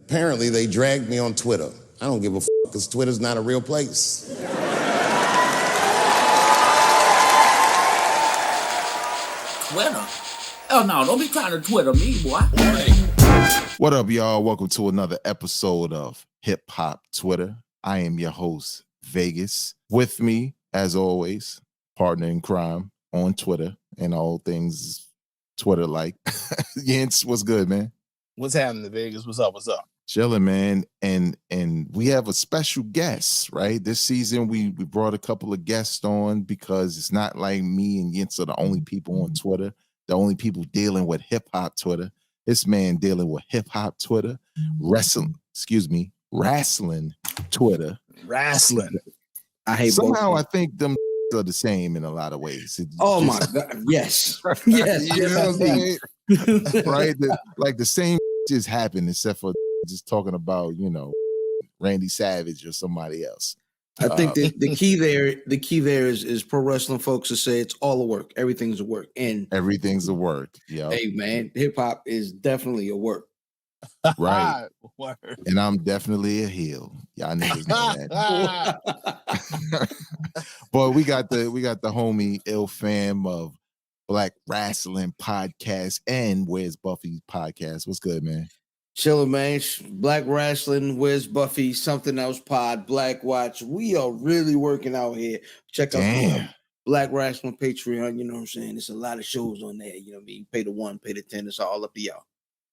Apparently, they dragged me on Twitter. I don't give a fuck because Twitter's not a real place. Twitter? Oh no, don't be trying to Twitter me, boy. What up, y'all? Welcome to another episode of Hip Hop Twitter. I am your host, Vegas. With me, as always, partner in crime on Twitter and all things Twitter-like. Yance, what's good, man? What's happening, Vegas? What's up? What's up? Chilling, man. And we have a special guest, right? This season, we brought a couple of guests on because it's not like me and Yance are the only people on Twitter, the only people dealing with hip-hop Twitter. This man dealing with hip-hop Twitter, wrestling Twitter. Wrestling. I hate Somehow both. I think them are the same in a lot of ways. My God. Yes. Yes. You know what I'm saying? Right? Like the same just happened except for just talking about, Randy Savage or somebody else. I think the key there is pro wrestling folks to say it's all a work. Everything's a work. And Everything's a work. Yeah. hey man, hip hop is definitely a work. Right. Word. And I'm definitely a heel. Y'all niggas know that. But we got the homie Ill Fam of Black Wrestling Podcast and Where's Buffy's podcast. What's good, man? Chillin', man. Black Wrestling, Where's Buffy, Something Else Pod, Black Watch. We are really working out here. Check out the Black Wrestling Patreon. You know what I'm saying? There's a lot of shows on there. You know what I mean? Pay the 1, pay the 10. It's all up to y'all.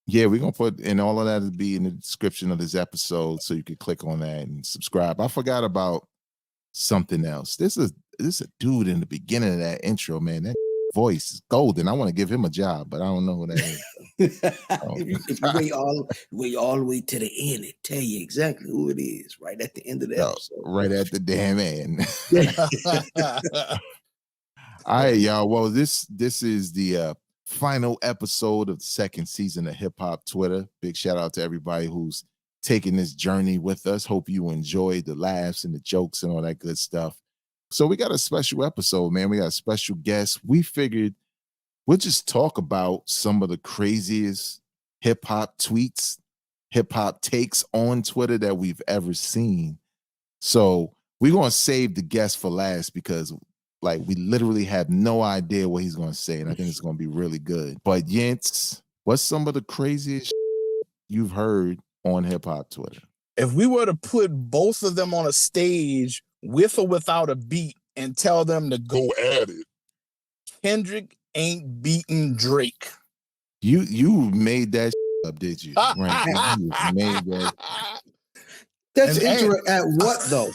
Yeah, we're gonna put in all of that to be in the description of this episode, so you can click on that and subscribe. I forgot about something else. This is a dude in the beginning of that intro, man. That voice is golden. I want to give him a job, but I don't know who that is. If you wait all the way to the end, it tell you exactly who it is right at the end of the episode. Right at the damn end. All right, y'all. Well, this is the final episode of the second season of Hip Hop Twitter. Big shout out to everybody who's taking this journey with us. Hope you enjoyed the laughs and the jokes and all that good stuff. So we got a special episode, man. We got a special guest. We figured we'll just talk about some of the craziest hip hop tweets, hip hop takes on Twitter that we've ever seen. So we're going to save the guest for last because we literally have no idea what he's going to say. And I think it's going to be really good. But Yance, what's some of the craziest you've heard on hip hop Twitter? If we were to put both of them on a stage with or without a beat and tell them to go at it, Kendrick ain't beating Drake. You made that up, did you? Right. You made that. That's interesting. At what though?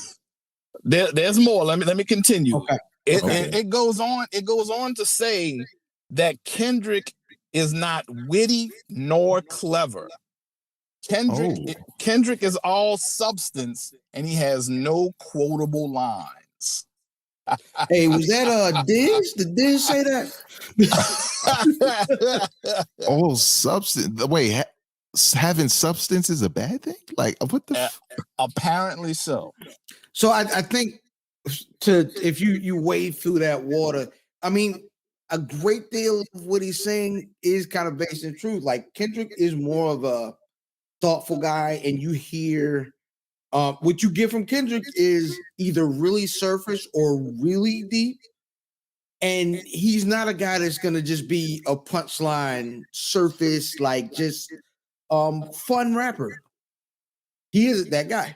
There's more. Let me continue. Okay. It goes on to say that Kendrick is not witty nor clever. Kendrick is all substance and he has no quotable lines. Hey, was that Diz? Did Diz say that? All substance. Wait, having substance is a bad thing? Like, what the? Apparently so. So I think if you wade through that water, I mean, a great deal of what he's saying is kind of based in truth. Like Kendrick is more of a thoughtful guy, and you hear what you get from Kendrick is either really surface or really deep. And he's not a guy that's gonna just be a punchline surface, like just fun rapper. He isn't that guy.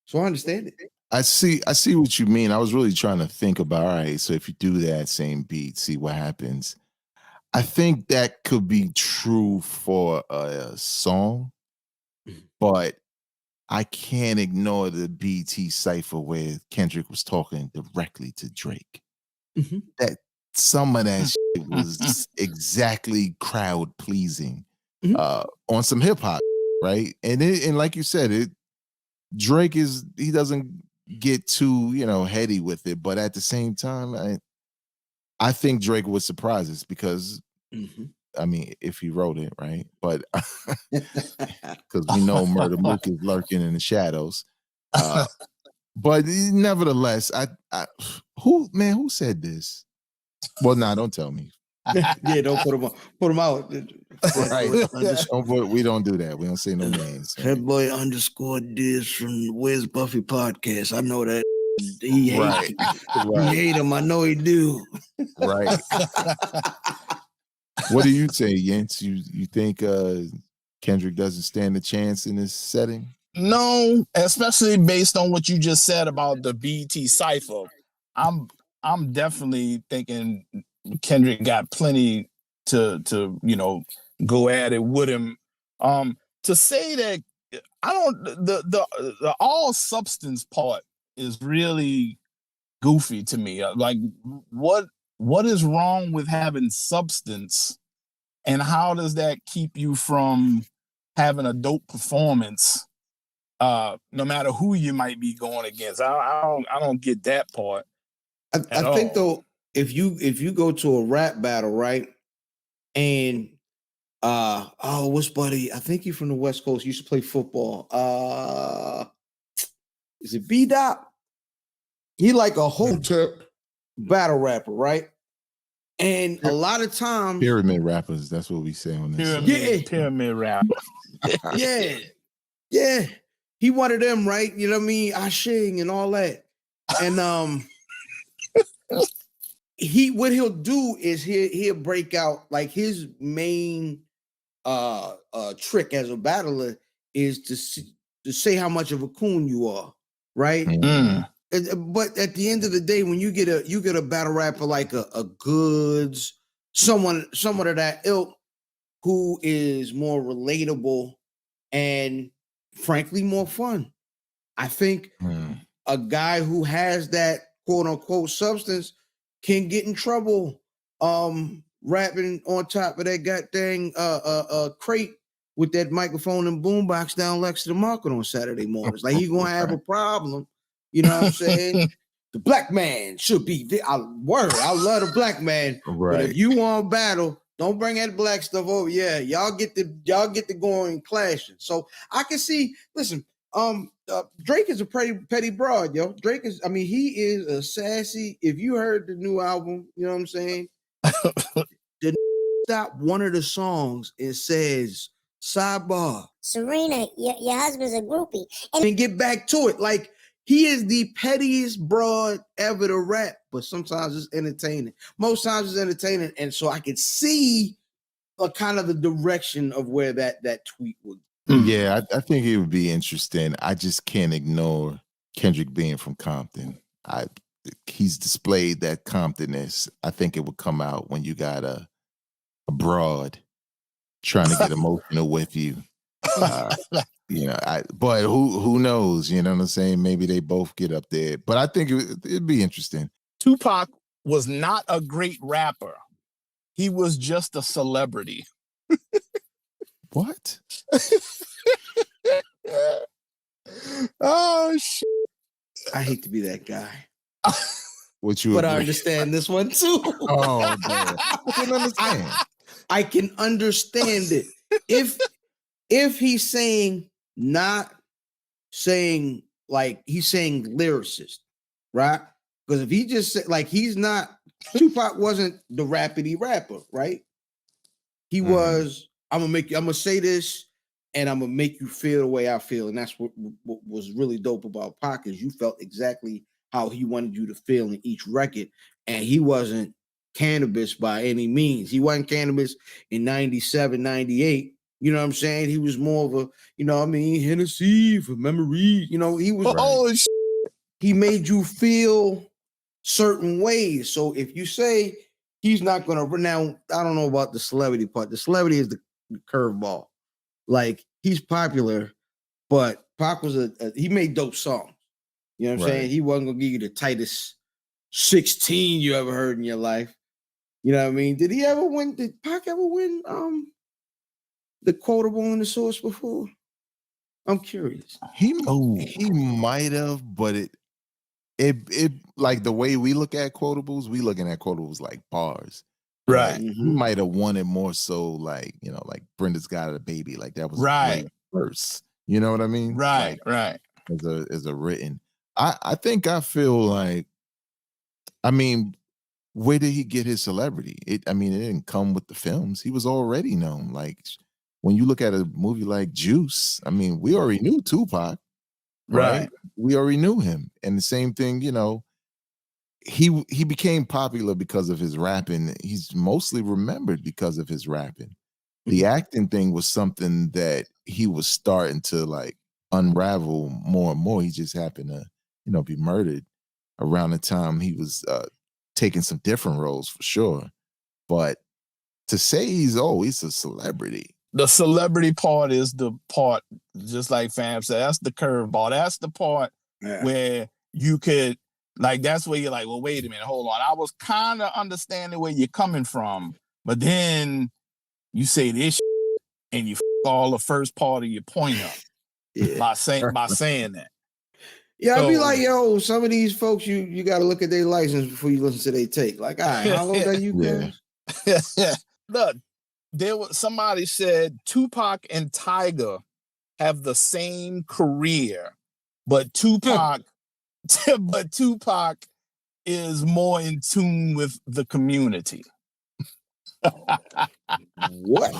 So I understand it. I see what you mean. I was really trying to think about, all right, so if you do that same beat, see what happens. I think that could be true for a song, but I can't ignore the BT cypher where Kendrick was talking directly to Drake. Mm-hmm. That some of that shit was exactly crowd pleasing on some hip hop, right? And like you said, Drake he doesn't get too heady with it, but at the same time, I think Drake would surprise us because I mean, if he wrote it, right? But because we know Murder Mook is lurking in the shadows. But nevertheless, who said this? Well, don't tell me. Yeah, don't put him out. Right. We don't do that. We don't say no names. Head boy _ this from Where's Buffy podcast. I know that he hates Right. He hate him. I know he do. Right. What do you say, Yentz? You think Kendrick doesn't stand a chance in this setting? No, especially based on what you just said about the BT cipher. I'm definitely thinking Kendrick got plenty to go at it with him. To say that I don't the all substance part is really goofy to me. Like what is wrong with having substance, and how does that keep you from having a dope performance? No matter who you might be going against. I don't get that part. I think though, if you go to a rap battle, right, and what's buddy? I think he's from the West Coast. He used to play football. Is it B-Dop? He like a whole battle rapper, right? And a lot of times Pyramid rappers, that's what we say on this. Pyramid rapper. yeah. He one of them, right? You know what I mean? I sing and all that. And what he'll do is he'll break out, like, his main trick as a battler is to say how much of a coon you are, right? But at the end of the day, when you get a battle rapper like a Goods, someone of that ilk who is more relatable and frankly more fun, I think a guy who has that quote unquote substance can get in trouble rapping on top of that goddamn crate with that microphone and boombox down Lexington Market on Saturday mornings. Like, he's gonna have a problem. You know what I'm saying? The black man should be I love the black man. Right. But if you want battle, don't bring that black stuff over. Yeah, y'all get to going clashing. So I can see, listen, Drake is a pretty petty broad, yo. Drake is, he is a sassy. If you heard the new album, you know what I'm saying? The stop one of the songs, it says, sidebar, Serena, your husband's a groupie. And get back to it. Like, he is the pettiest broad ever to rap, but sometimes it's entertaining. Most times it's entertaining. And so I could see kind of the direction of where that tweet would. Yeah, I think it would be interesting. I just can't ignore Kendrick being from Compton. He's displayed that Comptonness. I think it would come out when you got a broad trying to get emotional with you. But who knows? You know what I'm saying? Maybe they both get up there. But I think it'd be interesting. Tupac was not a great rapper. He was just a celebrity. What? Oh shit! I hate to be that guy. But I understand this one too. Oh man, I can understand. I can understand it. If he's saying, not saying, like, he's saying lyricist, right? Because if he just said, like, he's not, Tupac wasn't the rapidy rapper, right? He was, I'm gonna say this and I'm gonna make you feel the way I feel. And that's what was really dope about Pac, is you felt exactly how he wanted you to feel in each record. And he wasn't Cannabis by any means. He wasn't Cannabis in 97, 98. You know what I'm saying? He was more of a, Hennessy for memory. He was, he made you feel certain ways. So if you say he's not going to, now, I don't know about the celebrity part. The celebrity is the curveball. Like, he's popular, but Pac was he made dope songs. You know what I'm saying? He wasn't going to give you the tightest 16 you ever heard in your life. You know what I mean? Did Pac ever win the quotable and the source before? I'm curious. He might have, but it like the way we look at quotables, we looking at quotables like bars. Right. Like, he might have won it more so like, like Brenda's Got a Baby. Like, that was right first. You know what I mean? Right, like, right. As a written. I think I feel like, where did he get his celebrity? I mean, it didn't come with the films. He was already known. Like when you look at a movie like Juice, I mean, we already knew Tupac, right? We already knew him. And the same thing, you know, he became popular because of his rapping. He's mostly remembered because of his rapping. The acting thing was something that he was starting to like unravel more and more. He just happened to, you know, be murdered around the time he was taking some different roles for sure. But to say he's a celebrity. The celebrity part is the part, just like Fam said, that's the curveball. That's the part where you could, like, that's where you're like, well, wait a minute, hold on. I was kind of understanding where you're coming from, but then you say this and you all the first part of your point up by saying that. Yeah, I'd be like, yo, some of these folks, you got to look at their license before you listen to their take. Like, all right, how long are you guys? Look, somebody said Tupac and Tyga have the same career, but Tupac is more in tune with the community. What?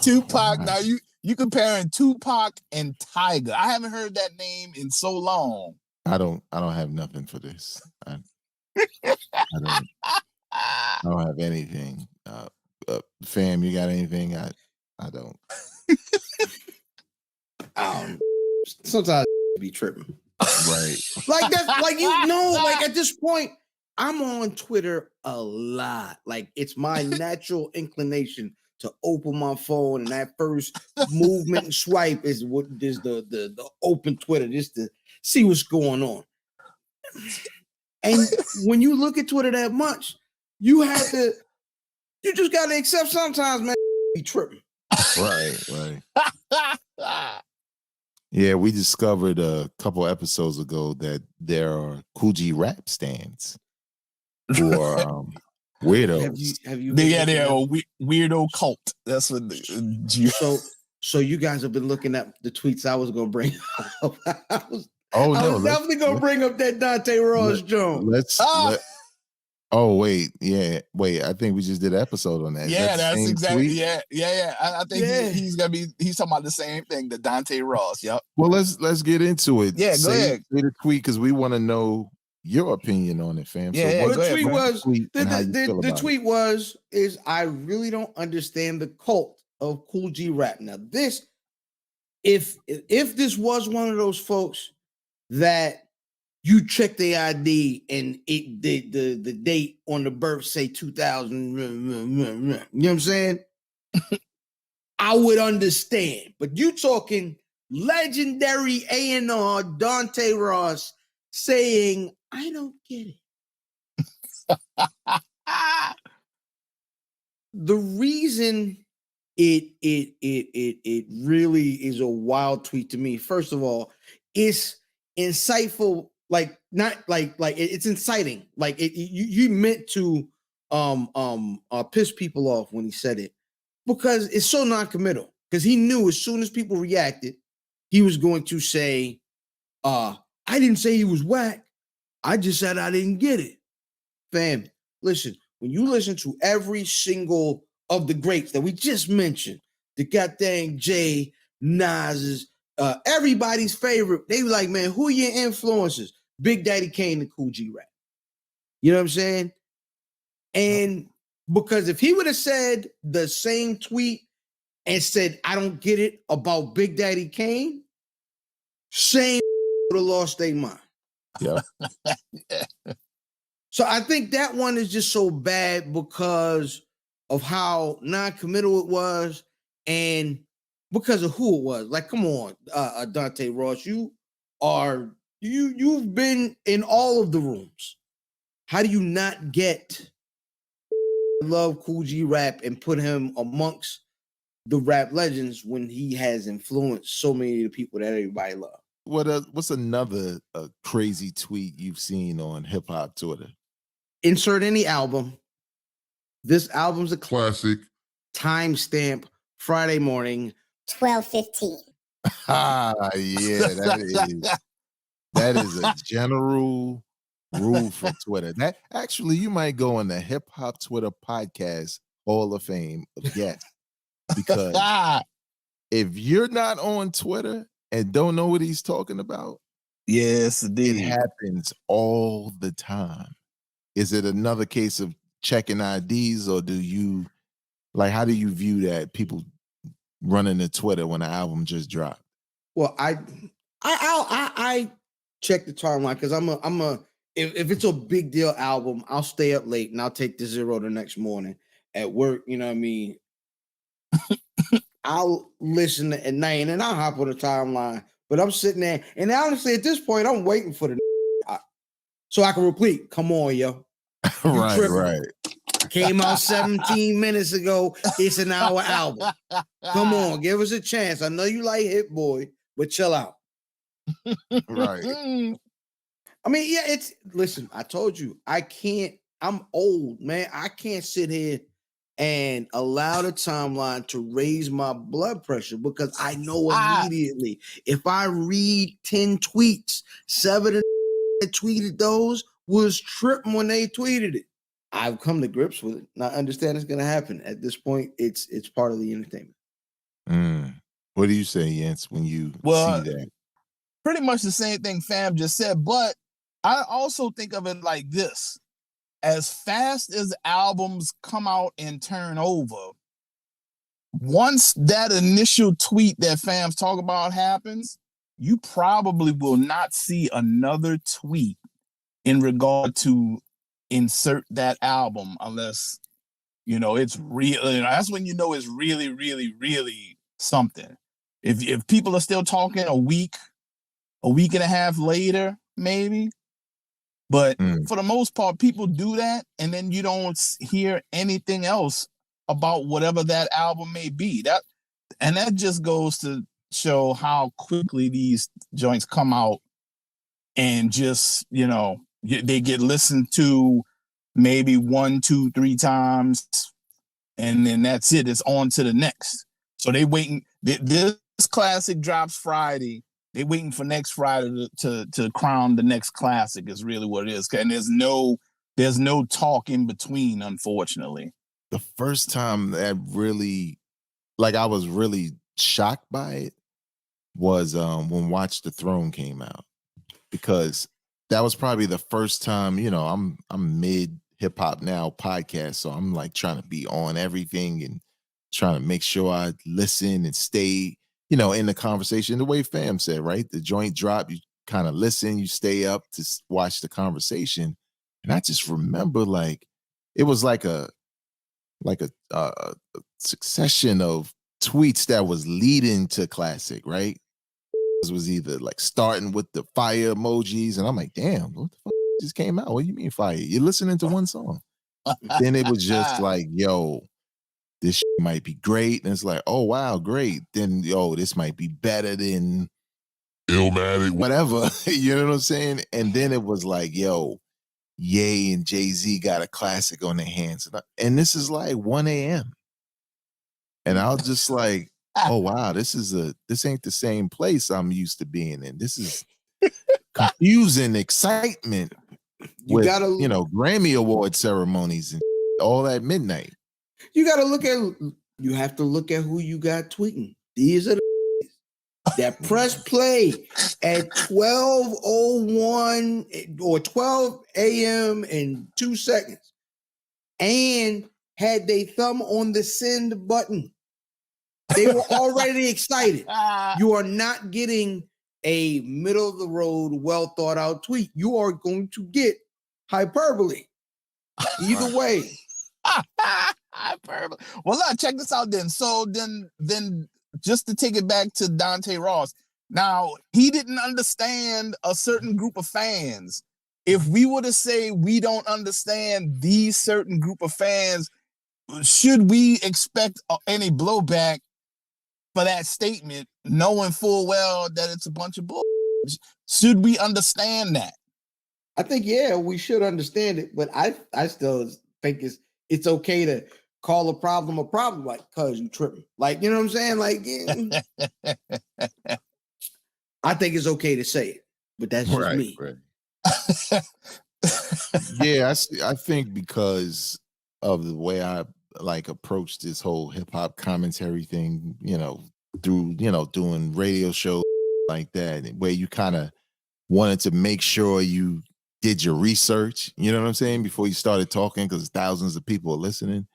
Tupac, now you comparing Tupac and Tyga. I haven't heard that name in so long. I don't have nothing for this. I don't have anything. Fam, you got anything? I don't. Sometimes be tripping. Right. Like that's like, you know, like at this point, I'm on Twitter a lot. Like it's my natural inclination to open my phone, and that first movement and swipe is what is the open Twitter just to see what's going on. And when you look at Twitter that much, you just gotta accept sometimes, man, be tripping. Right. Yeah, we discovered a couple episodes ago that there are Cool G rap stands who are weirdos. Have you they're a weirdo cult. That's what so you guys have been looking at the tweets I was gonna bring up. I was definitely gonna bring up that Dante Ross joint. Wait, I think we just did an episode on that. Yeah, that's exactly tweet? Yeah. I think he's talking about the same thing, the Dante Ross. Yep. Well, let's get into it. Yeah, go ahead. Say the tweet because we want to know your opinion on it, fam. Yeah, so the tweet was I really don't understand the cult of Cool G rap. Now, this, if this was one of those folks that you check the ID and the date on the birth say 2000, you know what I'm saying? I would understand. But you talking legendary A&R Dante Ross saying, I don't get it. The reason it really is a wild tweet to me, first of all, it's insightful. Like not like it's inciting. Like you meant to piss people off when he said it because it's so non-committal. Because he knew as soon as people reacted, he was going to say, I didn't say he was whack. I just said I didn't get it. Fam, listen, when you listen to every single of the greats that we just mentioned, the goddamn Jay, Nas's, everybody's favorite, they were like, man, who are your influences? Big Daddy Kane and Cool G rap. You know what I'm saying? And because if he would have said the same tweet and said, I don't get it about Big Daddy Kane, same would have lost their mind. Yeah. So I think that one is just so bad because of how non-committal it was and because of who it was. Like, come on, Dante Ross, you've been in all of the rooms. How do you not get love Cool G rap and put him amongst the rap legends when he has influenced so many of the people that everybody loves? What's another crazy tweet you've seen on hip hop Twitter? Insert any album. This album's a classic. Timestamp Friday morning, 12:15. Yeah, that is a general rule for Twitter. That actually, you might go in the Hip Hop Twitter Podcast Hall of Fame of guests, because if you're not on Twitter and don't know what he's talking about, yes, it indeed. happens all the time. Is it another case of checking IDs, or do you how do you view that people running to Twitter when the album just dropped? Well, I check the timeline because if it's a big deal album, I'll stay up late and I'll take the zero the next morning at work. You know what I mean? I'll listen at night and then I'll hop on the timeline. But I'm sitting there, and honestly, at this point, I'm waiting for the so I can repeat. Come on, yo. Right. Came out 17 minutes ago. It's an hour album. Come on, give us a chance. I know you like Hit Boy, but chill out. Right. I mean, yeah, listen, I told you, I'm old, man. I can't sit here and allow the timeline to raise my blood pressure, because I know immediately if I read 10 tweets, 7 that tweeted those was tripping when they tweeted it. I've come to grips with it. Now I understand it's going to happen. At this point, it's part of the entertainment. What do you say, Jens, when you see that? Pretty much the same thing Fam just said, but I also think of it like this. As fast as albums come out and turn over, once that initial tweet that Fam's talking about happens, you probably will not see another tweet in regard to insert that album unless, it's real. That's when it's really, really, really something. If people are still talking a week and a half later, maybe. But for the most part, people do that, and then you don't hear anything else about whatever that album may be. That just goes to show how quickly these joints come out, and just they get listened to maybe 1, 2, 3 times, and then that's it. It's on to the next. So they waiting. This classic drops Friday. They waiting for next Friday to crown the next classic is really what it is. And there's no talk in between, unfortunately. The first time that really, I was really shocked by it was when Watch the Throne came out, because that was probably the first time, I'm mid Hip Hop Now podcast, so I'm trying to be on everything and trying to make sure I listen and stay in the conversation, the way Fam said, right? The joint drop, you kind of listen, you stay up to watch the conversation. And I just remember it was like a succession of tweets that was leading to classic, right? It was either starting with the fire emojis, and I'm like, damn, what the fuck just came out? What do you mean fire? You're listening to one song. Then it was just yo, this might be great. And it's oh, wow, great. Then, this might be better than Illmatic, whatever. You know what I'm saying? And then it was yo, Ye and Jay-Z got a classic on their hands. And this is 1 a.m. And I was just oh, wow, this ain't the same place I'm used to being in. This is confusing excitement with, Grammy Award ceremonies and all at midnight. You have to look at who you got tweeting. These are that press play at 12:01 or 12 a.m. and 2 seconds, and had they thumb on the send button. They were already excited. You are not getting a middle of the road, well thought out tweet. You are going to get hyperbole. Either way. Well, check this out then. So then just to take it back to Dante Ross. Now, he didn't understand a certain group of fans. If we were to say we don't understand these certain group of fans, should we expect any blowback for that statement, knowing full well that it's a bunch of bull? Should we understand that? I think, we should understand it, but I still think it's okay to call a problem, cause you tripping. You know what I'm saying? I think it's okay to say it, but that's just me. Right. Yeah, I think because of the way I like approach this whole hip hop commentary thing, through doing radio shows like that, where you kind of wanted to make sure you did your research, you know what I'm saying, before you started talking, because thousands of people are listening.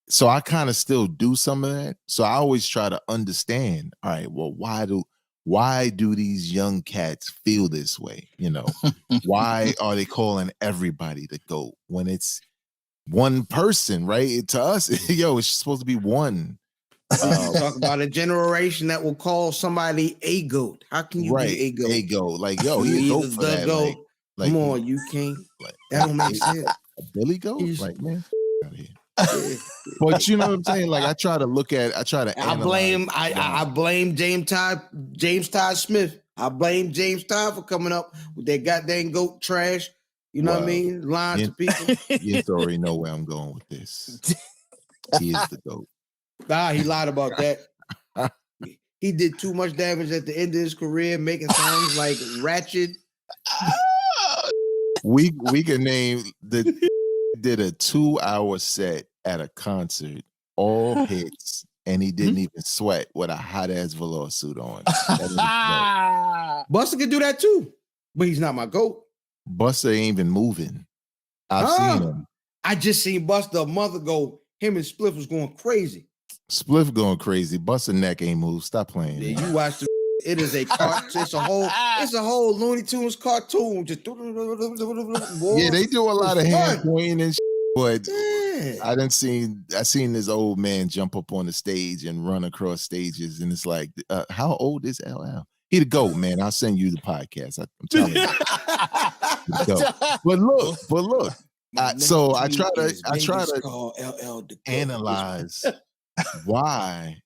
So I kind of still do some of that. So I always try to understand, all right, well, why do these young cats feel this way? Why are they calling everybody the GOAT when it's one person, right? To us, it's supposed to be one. Talk about a generation that will call somebody a GOAT. How can you Right, be a GOAT? a GOAT. Like, yo, You he a GOAT either for the that. GOAT. Like, Come on, you can't. That don't make sense. A Billy GOAT? He's- Like, man, out of here. Yeah. But you know what I'm saying? Like, I try to I analyze. I blame James Todd Smith. I blame James Todd for coming up with that goddamn GOAT trash. You know what I mean? Lying to people. You already know where I'm going with this. He is the GOAT. Nah, he lied about that. He did too much damage at the end of his career, making songs like Ratchet. We can name did a 2-hour set at a concert, all hits, and he didn't even sweat with a hot ass velour suit on. Busta could do that too, but he's not my GOAT. Busta ain't even moving. I've seen him. I just seen Busta a month ago. Him and Spliff was going crazy. Spliff going crazy. Busta neck ain't moved. Stop playing. Yeah, you watch the. It is a cartoon. It's a whole Looney Tunes cartoon. Just yeah, they do a lot of hand pointing and shit, but I seen this old man jump up on the stage and run across stages, and it's like, how old is LL? He the GOAT, man. I'll send you the podcast. I'm telling you. But look. So I try to analyze why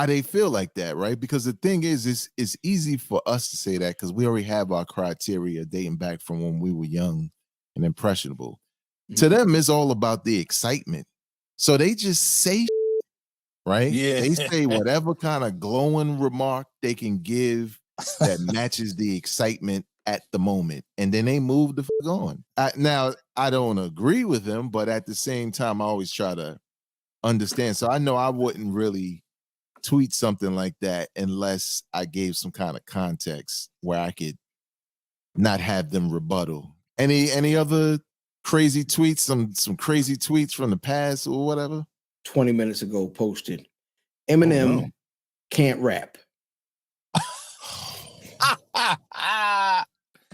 they feel like that, right? Because the thing is, it's easy for us to say that because we already have our criteria dating back from when we were young and impressionable. Mm-hmm. To them, it's all about the excitement. So they just say, right? Yeah. They say whatever kind of glowing remark they can give that matches the excitement at the moment, and then they move the fuck on. Now, I don't agree with them, but at the same time, I always try to understand. So I know I wouldn't really tweet something like that unless I gave some kind of context where I could not have them rebuttal. Any other crazy tweets, some crazy tweets from the past or whatever? 20 minutes ago posted, Eminem can't rap.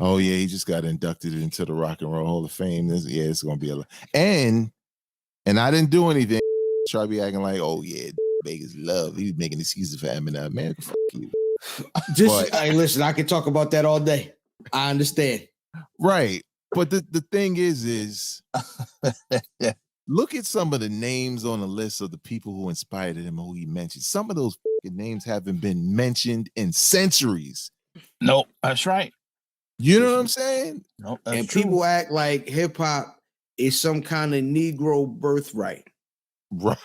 Oh yeah, he just got inducted into the Rock and Roll Hall of Fame. It's gonna be a lot. And I didn't do anything. Try to be acting like, oh yeah, Vegas love. He was making excuses for Eminem. Man, fuck you. Hey, listen, I can talk about that all day. I understand. Right. But the thing is look at some of the names on the list of the people who inspired him, who he mentioned. Some of those names haven't been mentioned in centuries. Nope, that's right. You know what I'm saying? Nope, and true. People act like hip hop is some kind of Negro birthright. Right.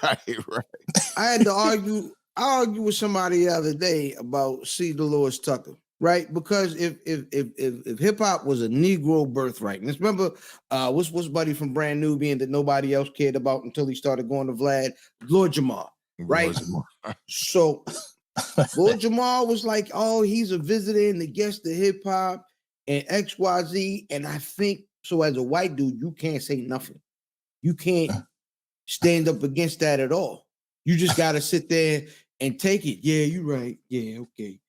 I had to argue with somebody the other day about C. Dolores Tucker, right? Because if hip hop was a Negro birthright, and remember, what's buddy from Brand Nubian that nobody else cared about until he started going to Vlad, Lord Jamar, right? Lord Jamar. So Lord Jamar was like, oh, he's a visitor and the guest of hip hop and XYZ, and I think so. As a white dude, you can't say nothing. You can't stand up against that at all. You just got to sit there and take it. Yeah, you're right. Yeah, okay.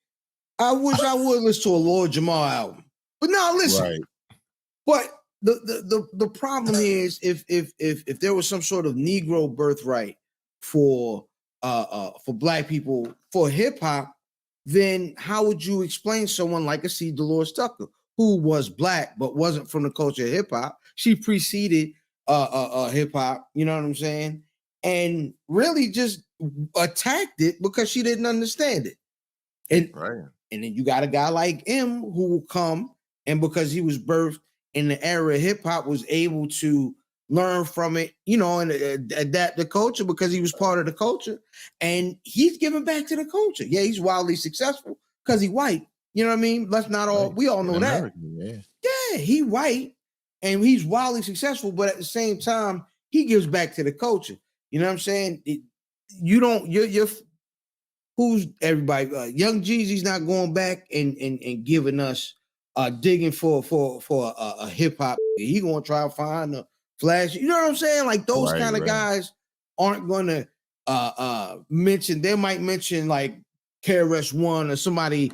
I wish I would listen to a Lord Jamar album, but now listen. Right. But the problem is if there was some sort of Negro birthright for Black people for hip hop, then how would you explain someone like a C. Dolores Tucker who was Black but wasn't from the culture of hip hop? She preceded hip hop, you know what I'm saying? And really just attacked it because she didn't understand it. And then you got a guy like M who will come, and because he was birthed in the era of hip hop, was able to learn from it, you know, and adapt the culture because he was part of the culture. And he's giving back to the culture. Yeah, he's wildly successful because he's white. You know what I mean? Let's not all, we all know that. Yeah. Yeah, he white. and he's wildly successful, but at the same time, he gives back to the culture. You know what I'm saying? You're who's everybody? Young Jeezy's not going back and giving us digging for a hip hop. He gonna try to find a flash. You know what I'm saying? Like those Right, kind of right. guys aren't gonna mention. They might mention like KRS-One or somebody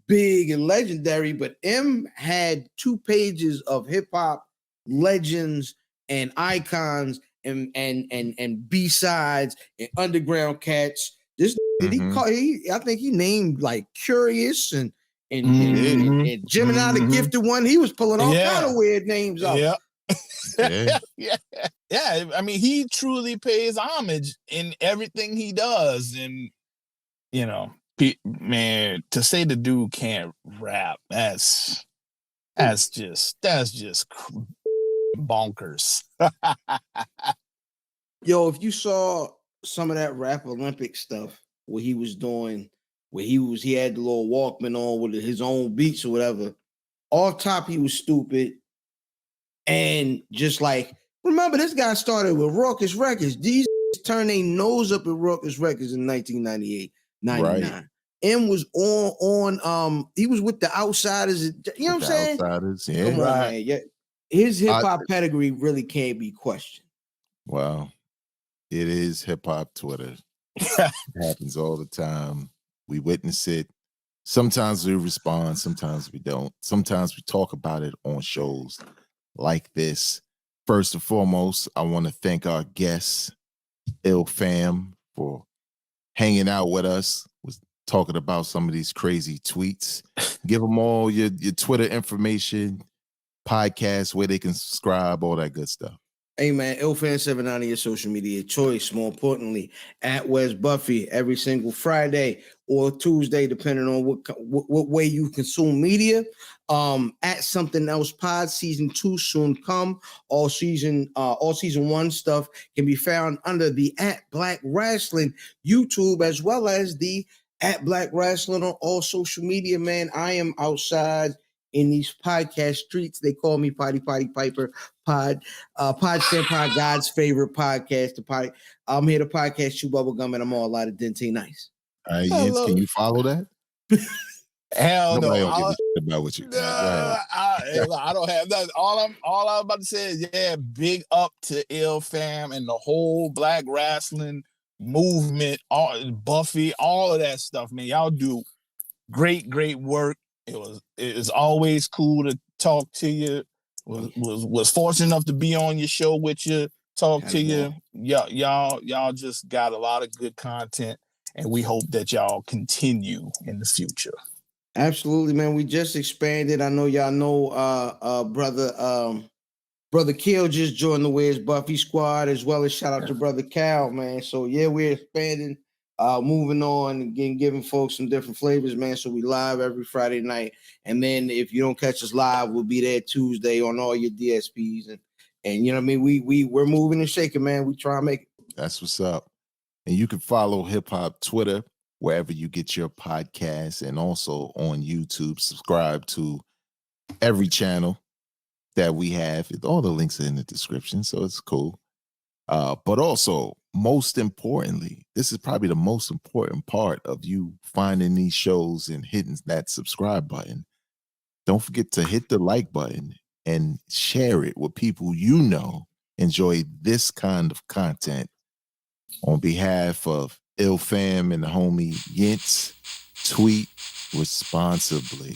big and legendary, but M had 2 pages of hip hop legends and icons and B-sides and underground cats. This did he Mhm. call I think he named like Curious and Mhm. Gemini the Mhm. Gifted One. He was pulling all Yeah. kind of weird names out. Yeah. Yeah. Yeah. I mean, he truly pays homage in everything he does. And, you know, man, to say the dude can't rap, that's just bonkers. Yo, if you saw some of that Rap Olympic stuff where he was doing, where he had the little Walkman on with his own beats or whatever, off top he was stupid. And just like, remember this guy started with Raucous Records. These turned their nose up at Raucous Records in 1998, 99. Right. M was on he was with the Outsiders. You know what I'm The saying? Outsiders, yeah. Come on, Right. man. Yeah. His hip hop pedigree really can't be questioned. Wow. It is hip hop Twitter. It happens all the time. We witness it. Sometimes we respond, sometimes we don't. Sometimes we talk about it on shows like this. First and foremost, I want to thank our guests, Ill Fam, for hanging out with us, was talking about some of these crazy tweets. Give them all your Twitter information, podcast, where they can subscribe, all that good stuff. Hey man, Ilfan7 on your social media choice. More importantly, at Wes Buffy every single Friday or Tuesday, depending on what way you consume media. At Something Else Pod, season 2 soon come. All season 1 stuff can be found under the at Black Wrestling YouTube, as well as the at Black Wrestling on all social media. Man, I am outside in these podcast streets. They call me Potty Piper. Pod Stand Pod, God's favorite podcast. I'm here to podcast Chew Bubblegum, and I'm all out of Dente Nice. Yins, can you follow that? Hell Nobody no. don't give a shit about what you do. I don't have that. All I'm about to say is, yeah, big up to Ill Fam and the whole Black Wrestling movement, Buffy, all of that stuff, man. Y'all do great work. It is always cool to talk to you. Was fortunate enough to be on your show with you, talk to you. Y'all just got a lot of good content, and we hope that y'all continue in the future. Absolutely, man. We just expanded. I know y'all know brother Kill just joined the Where's Buffy squad, as well as shout out to brother Cal, man. So yeah, we're expanding, moving on, again, giving folks some different flavors, man. So we live every Friday night. And then if you don't catch us live, we'll be there Tuesday on all your DSPs. And you know what I mean? We're moving and shaking, man. We try to make it. That's what's up. And you can follow Hip Hop Twitter wherever you get your podcasts, and also on YouTube. Subscribe to every channel that we have. All the links are in the description, so it's cool. But also, most importantly, this is probably the most important part of you finding these shows and hitting that subscribe button. Don't forget to hit the like button and share it with people you know enjoy this kind of content. On behalf of Ill Fam and the homie Yintz, tweet responsibly.